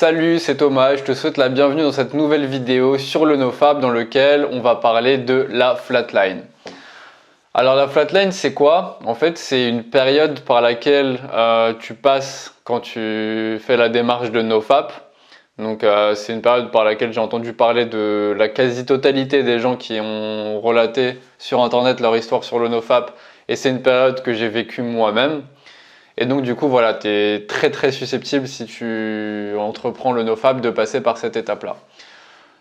Salut, c'est Thomas, je te souhaite la bienvenue dans cette nouvelle vidéo sur le NoFap dans lequel on va parler de la flatline. Alors la flatline c'est quoi? En fait c'est une période par laquelle tu passes quand tu fais la démarche de NoFap. Donc c'est une période par laquelle j'ai entendu parler de la quasi-totalité des gens qui ont relaté sur internet leur histoire sur le NoFap et c'est une période que j'ai vécue moi-même. Et donc du coup voilà, tu es très susceptible si tu entreprends le NoFap de passer par cette étape-là.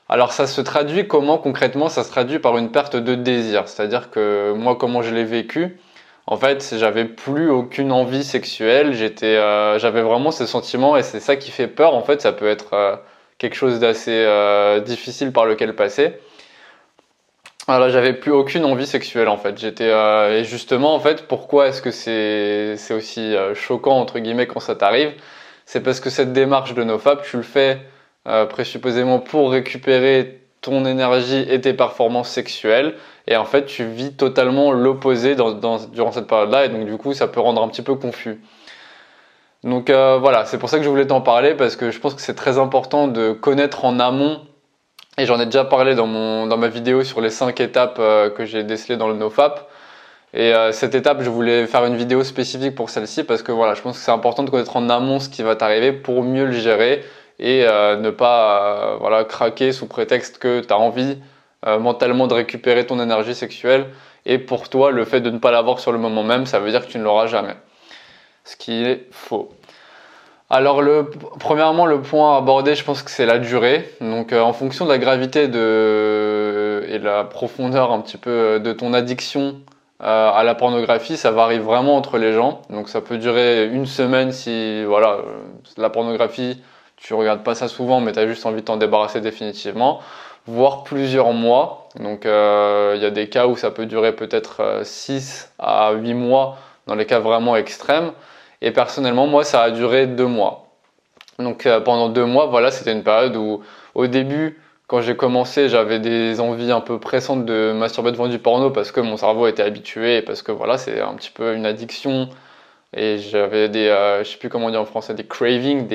Alors ça se traduit comment concrètement? Ça se traduit par une perte de désir. C'est-à-dire que moi comment je l'ai vécu, en fait j'avais plus aucune envie sexuelle, j'avais vraiment ce sentiment et c'est ça qui fait peur. En fait ça peut être quelque chose d'assez difficile par lequel passer. Alors j'avais plus aucune envie sexuelle en fait. Et justement en fait pourquoi est-ce que c'est aussi choquant entre guillemets quand ça t'arrive? C'est parce que cette démarche de NoFap, tu le fais présupposément pour récupérer ton énergie et tes performances sexuelles et en fait tu vis totalement l'opposé durant cette période-là et donc du coup ça peut rendre un petit peu confus. Donc voilà, c'est pour ça que je voulais t'en parler parce que je pense que c'est très important de connaître en amont. Et j'en ai déjà parlé dans ma vidéo sur les 5 étapes que j'ai décelées dans le NoFap. Et cette étape, je voulais faire une vidéo spécifique pour celle-ci parce que voilà, je pense que c'est important de connaître en amont ce qui va t'arriver pour mieux le gérer et ne pas voilà, craquer sous prétexte que tu as envie mentalement de récupérer ton énergie sexuelle. Et pour toi, le fait de ne pas l'avoir sur le moment même, ça veut dire que tu ne l'auras jamais. Ce qui est faux. Alors premièrement le point à aborder je pense que c'est la durée. Donc en fonction de la gravité et de la profondeur un petit peu de ton addiction à la pornographie, ça varie vraiment entre les gens. Donc ça peut durer une semaine si voilà la pornographie tu regardes pas ça souvent mais tu as juste envie de t'en débarrasser définitivement, voire plusieurs mois. Donc il y a des cas où ça peut durer peut-être 6 à 8 mois dans les cas vraiment extrêmes. Et personnellement, moi, ça a duré 2 mois. Donc pendant 2 mois, voilà, c'était une période où, au début, quand j'ai commencé, j'avais des envies un peu pressantes de masturber devant du porno parce que mon cerveau était habitué, et parce que voilà, c'est un petit peu une addiction. Et j'avais je sais plus comment dire en français, des cravings,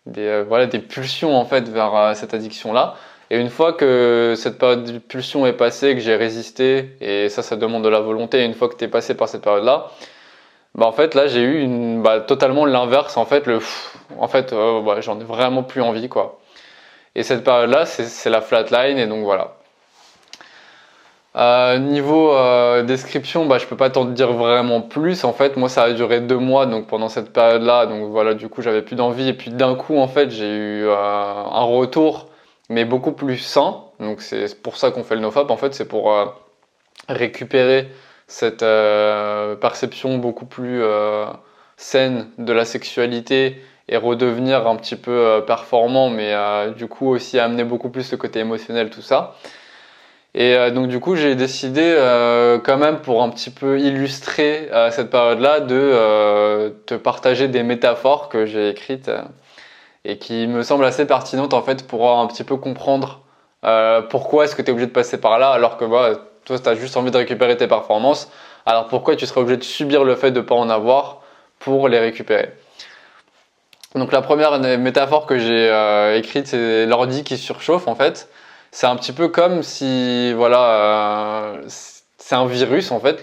voilà, des pulsions en fait vers cette addiction-là. Et une fois que cette période de pulsion est passée, que j'ai résisté, et ça demande de la volonté, et une fois que tu es passé par cette période-là, bah en fait là j'ai eu totalement l'inverse en fait j'en ai vraiment plus envie quoi. Et cette période là c'est la flatline et donc voilà. Niveau description, je peux pas t'en dire vraiment plus. En fait moi ça a duré 2 mois donc pendant cette période là donc voilà du coup j'avais plus d'envie et puis d'un coup en fait j'ai eu un retour mais beaucoup plus sain. Donc c'est pour ça qu'on fait le NoFap en fait, c'est pour récupérer cette perception beaucoup plus saine de la sexualité et redevenir un petit peu performant mais du coup aussi amener beaucoup plus le côté émotionnel tout ça. Et donc du coup j'ai décidé quand même pour un petit peu illustrer cette période là de te partager des métaphores que j'ai écrites et qui me semblent assez pertinentes en fait pour un petit peu comprendre pourquoi est-ce que tu es obligé de passer par là alors que toi, tu as juste envie de récupérer tes performances. Alors pourquoi tu serais obligé de subir le fait de ne pas en avoir pour les récupérer? Donc la première métaphore que j'ai écrite, c'est l'ordi qui surchauffe en fait. C'est un petit peu comme si, voilà, c'est un virus en fait.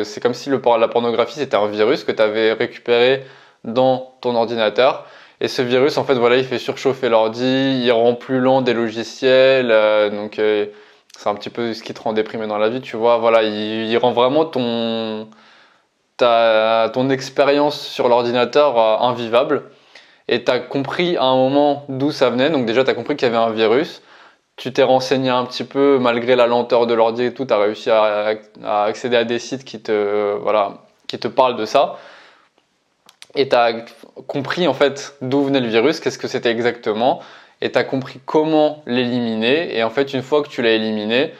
C'est comme si la pornographie c'était un virus que tu avais récupéré dans ton ordinateur. Et ce virus en fait, voilà, il fait surchauffer l'ordi, il rend plus lent des logiciels, c'est un petit peu ce qui te rend déprimé dans la vie, tu vois. Voilà, il rend vraiment ton expérience sur l'ordinateur invivable. Et tu as compris à un moment d'où ça venait. Donc déjà, tu as compris qu'il y avait un virus. Tu t'es renseigné un petit peu, malgré la lenteur de l'ordi et tout, tu as réussi à accéder à des sites qui te parlent de ça. Et tu as compris en fait d'où venait le virus, qu'est-ce que c'était exactement. Et tu as compris comment l'éliminer. Et en fait, une fois que tu l'as éliminé,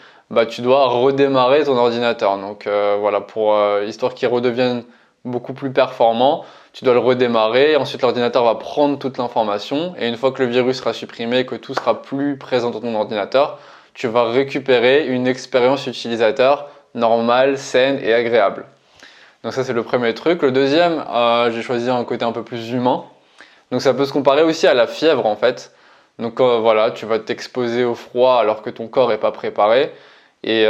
tu dois redémarrer ton ordinateur. Donc voilà, pour histoire qu'il redevienne beaucoup plus performant, tu dois le redémarrer. Ensuite, l'ordinateur va prendre toute l'information. Et une fois que le virus sera supprimé, que tout sera plus présent dans ton ordinateur, tu vas récupérer une expérience utilisateur normale, saine et agréable. Donc ça, c'est le premier truc. Le deuxième, j'ai choisi un côté un peu plus humain. Donc ça peut se comparer aussi à la fièvre en fait. Donc voilà, tu vas t'exposer au froid alors que ton corps n'est pas préparé et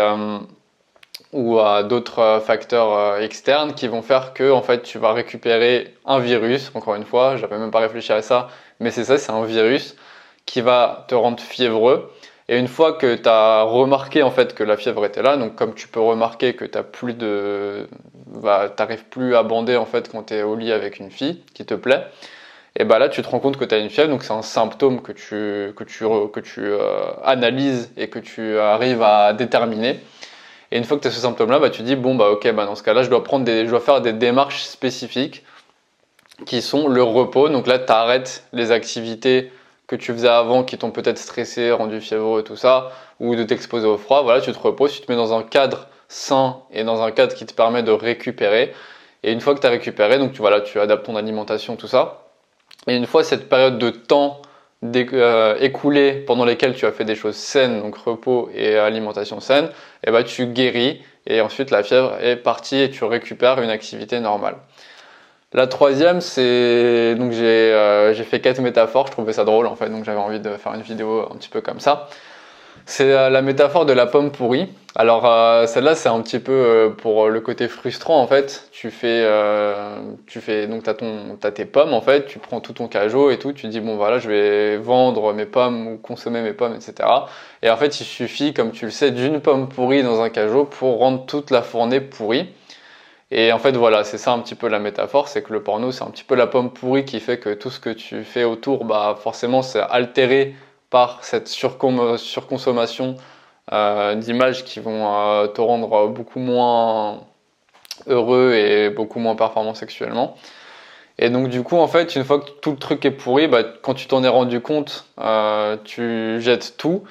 ou à d'autres facteurs externes qui vont faire que en fait tu vas récupérer un virus. Encore une fois, j'avais même pas réfléchi à ça, mais c'est ça, c'est un virus qui va te rendre fiévreux. Et une fois que tu as remarqué en fait que la fièvre était là, donc comme tu peux remarquer que t'arrives plus à bander en fait quand tu es au lit avec une fille qui te plaît, et bah là tu te rends compte que tu as une fièvre, donc c'est un symptôme que tu analyses et que tu arrives à déterminer. Et une fois que tu as ce symptôme-là, bah, tu dis bon bah ok, bah dans ce cas-là, je dois faire des démarches spécifiques qui sont le repos. Donc là, tu arrêtes les activités que tu faisais avant qui t'ont peut-être stressé, rendu fiévreux et tout ça, ou de t'exposer au froid. Voilà, tu te reposes, tu te mets dans un cadre sain et dans un cadre qui te permet de récupérer. Et une fois que tu as récupéré, donc tu adaptes ton alimentation, tout ça. Et une fois cette période de temps écoulée pendant lesquelles tu as fait des choses saines, donc repos et alimentation saine, et bah tu guéris et ensuite la fièvre est partie et tu récupères une activité normale. La troisième, c'est donc j'ai fait 4 métaphores, je trouvais ça drôle en fait, donc j'avais envie de faire une vidéo un petit peu comme ça. C'est la métaphore de la pomme pourrie. Alors celle-là, c'est un petit peu pour le côté frustrant en fait. Donc t'as tes pommes en fait, tu prends tout ton cajot et tout, tu dis bon voilà, je vais vendre mes pommes ou consommer mes pommes, etc. Et en fait, il suffit, comme tu le sais, d'une pomme pourrie dans un cajot pour rendre toute la fournée pourrie. Et en fait, voilà, c'est ça un petit peu la métaphore, c'est que le porno, c'est un petit peu la pomme pourrie qui fait que tout ce que tu fais autour, bah forcément, c'est altéré par cette surconsommation d'images qui vont te rendre beaucoup moins heureux et beaucoup moins performant sexuellement. Et donc du coup, en fait, une fois que tout le truc est pourri, bah, quand tu t'en es rendu compte, tu jettes tout.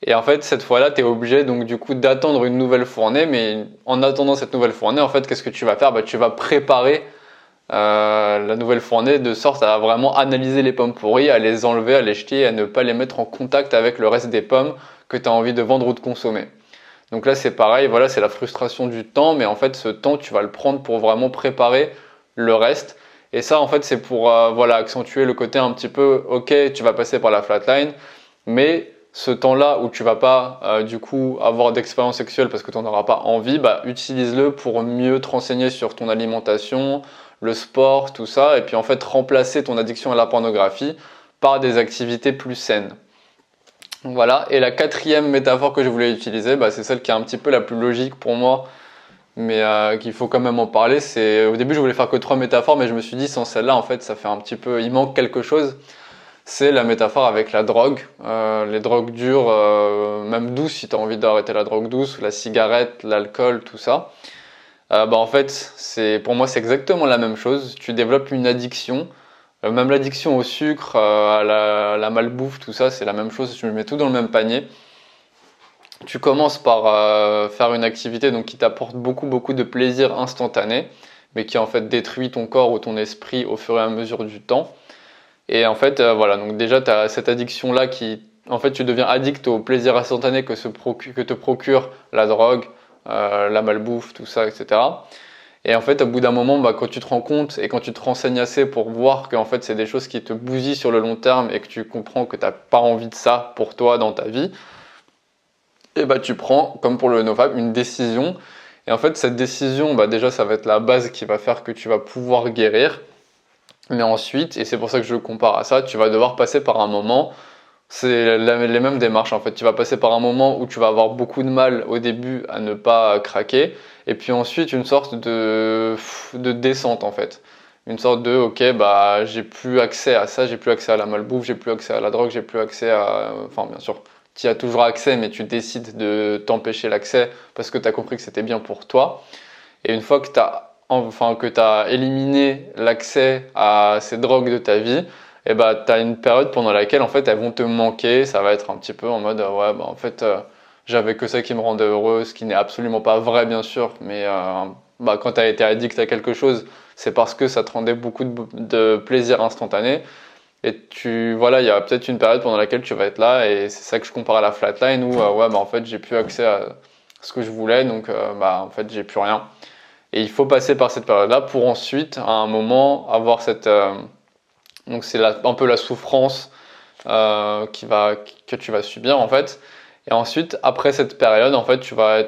Et en fait, cette fois-là, tu es obligé donc du coup d'attendre une nouvelle fournée. Mais en attendant cette nouvelle fournée, en fait, qu'est-ce que tu vas faire? Bah, tu vas préparer la nouvelle fournée de sorte à vraiment analyser les pommes pourries, à les enlever, à les jeter, à ne pas les mettre en contact avec le reste des pommes que tu as envie de vendre ou de consommer. Donc là, c'est pareil, voilà, c'est la frustration du temps, mais en fait, ce temps, tu vas le prendre pour vraiment préparer le reste. Et ça, en fait, c'est pour voilà, accentuer le côté un petit peu, ok, tu vas passer par la flatline, mais ce temps-là où tu vas pas du coup avoir d'expérience sexuelle parce que tu n'en auras pas envie, bah, utilise-le pour mieux te renseigner sur ton alimentation, le sport, tout ça, et puis en fait remplacer ton addiction à la pornographie par des activités plus saines. Voilà, et la quatrième métaphore que je voulais utiliser, bah, c'est celle qui est un petit peu la plus logique pour moi, mais qu'il faut quand même en parler. Au début je voulais faire que 3 métaphores, mais je me suis dit sans celle-là en fait ça fait un petit peu, il manque quelque chose. C'est la métaphore avec la drogue, les drogues dures, même douces si tu as envie d'arrêter la drogue douce, la cigarette, l'alcool, tout ça. Bah en fait, pour moi c'est exactement la même chose. Tu développes une addiction, même l'addiction au sucre, à la malbouffe, tout ça, c'est la même chose. Je mets tout dans le même panier. Tu commences par faire une activité donc qui t'apporte beaucoup de plaisir instantané, mais qui en fait détruit ton corps ou ton esprit au fur et à mesure du temps. Et en fait, voilà, donc déjà, tu as cette addiction-là qui, en fait, tu deviens addict au plaisir instantané que te procure la drogue, la malbouffe, tout ça, etc. Et en fait, au bout d'un moment, bah, quand tu te rends compte et quand tu te renseignes assez pour voir que en fait, c'est des choses qui te bousillent sur le long terme et que tu comprends que tu n'as pas envie de ça pour toi dans ta vie, et bah, tu prends, comme pour le NoFap, une décision. Et en fait, cette décision, bah, déjà, ça va être la base qui va faire que tu vas pouvoir guérir. Mais ensuite, et c'est pour ça que je le compare à ça, tu vas devoir passer par un moment, c'est les mêmes démarches en fait. Tu vas passer par un moment où tu vas avoir beaucoup de mal au début à ne pas craquer, et puis ensuite une sorte de descente en fait. Une sorte de ok, bah j'ai plus accès à ça, j'ai plus accès à la malbouffe, j'ai plus accès à la drogue, j'ai plus accès à. Enfin, bien sûr, tu y as toujours accès, mais tu décides de t'empêcher l'accès parce que tu as compris que c'était bien pour toi. Et une fois que tu as éliminé l'accès à ces drogues de ta vie, et bah, tu as une période pendant laquelle en fait elles vont te manquer. Ça va être un petit peu en mode ouais, bah, en fait j'avais que ça qui me rendait heureux, ce qui n'est absolument pas vrai bien sûr, mais bah, quand tu as été addict à quelque chose, c'est parce que ça te rendait beaucoup de plaisir instantané. Et voilà, il y a peut-être une période pendant laquelle tu vas être là, et c'est ça que je compare à la flatline où ouais, bah, en fait j'ai plus accès à ce que je voulais, donc bah, en fait j'ai plus rien. Et il faut passer par cette période-là pour ensuite, à un moment, avoir Donc c'est un peu la souffrance que tu vas subir en fait. Et ensuite, après cette période, en fait, tu vas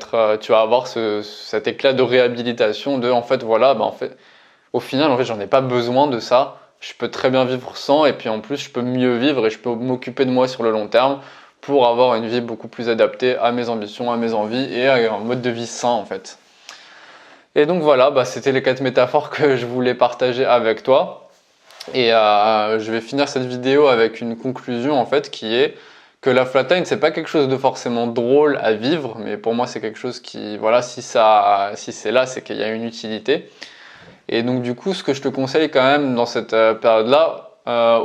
avoir cet éclat de réhabilitation de, en fait, voilà, bah, en fait, au final, en fait, j'en ai pas besoin de ça. Je peux très bien vivre sans, et puis en plus, je peux mieux vivre et je peux m'occuper de moi sur le long terme pour avoir une vie beaucoup plus adaptée à mes ambitions, à mes envies et à un mode de vie sain, en fait. Et donc voilà, bah, c'était les 4 métaphores que je voulais partager avec toi. Et je vais finir cette vidéo avec une conclusion, en fait, qui est que la flatline, c'est pas quelque chose de forcément drôle à vivre, mais pour moi, c'est quelque chose qui, voilà, si c'est là, c'est qu'il y a une utilité. Et donc, du coup, ce que je te conseille quand même dans cette période-là,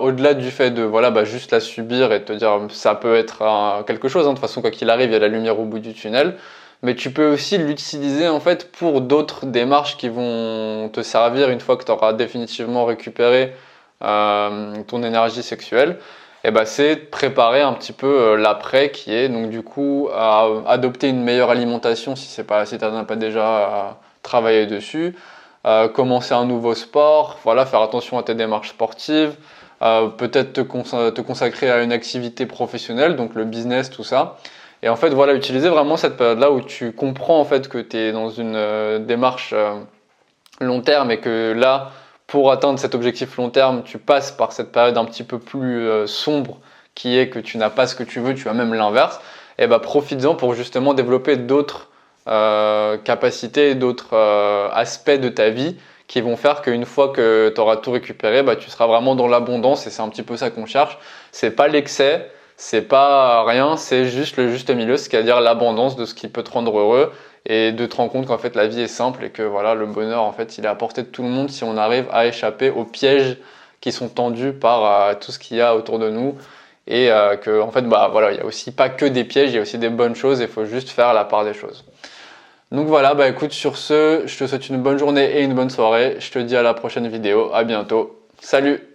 au-delà du fait de, voilà, bah, juste la subir et te dire, ça peut être quelque chose, hein, de toute façon, quoi qu'il arrive, il y a la lumière au bout du tunnel, mais tu peux aussi l'utiliser, en fait, pour d'autres démarches qui vont te servir une fois que tu auras définitivement récupéré ton énergie sexuelle. Et ben c'est préparer un petit peu l'après qui est donc du coup adopter une meilleure alimentation si tu n'as pas déjà travaillé dessus, commencer un nouveau sport, voilà, faire attention à tes démarches sportives, peut-être te consacrer à une activité professionnelle, donc le business, tout ça. Et en fait, voilà, utiliser vraiment cette période-là où tu comprends en fait que tu es dans une démarche long terme et que là, pour atteindre cet objectif long terme, tu passes par cette période un petit peu plus sombre qui est que tu n'as pas ce que tu veux, tu as même l'inverse, et bah profites-en pour justement développer d'autres capacités, d'autres aspects de ta vie qui vont faire qu'une fois que tu auras tout récupéré, bah, tu seras vraiment dans l'abondance et c'est un petit peu ça qu'on cherche. C'est pas l'excès, c'est pas rien, c'est juste le juste milieu, c'est-à-dire l'abondance de ce qui peut te rendre heureux et de te rendre compte qu'en fait la vie est simple et que voilà, le bonheur en fait il est à portée de tout le monde si on arrive à échapper aux pièges qui sont tendus par tout ce qu'il y a autour de nous et que en fait bah voilà, il y a aussi pas que des pièges, il y a aussi des bonnes choses, il faut juste faire la part des choses. Donc voilà, bah écoute, sur ce, je te souhaite une bonne journée et une bonne soirée. Je te dis à la prochaine vidéo, à bientôt. Salut!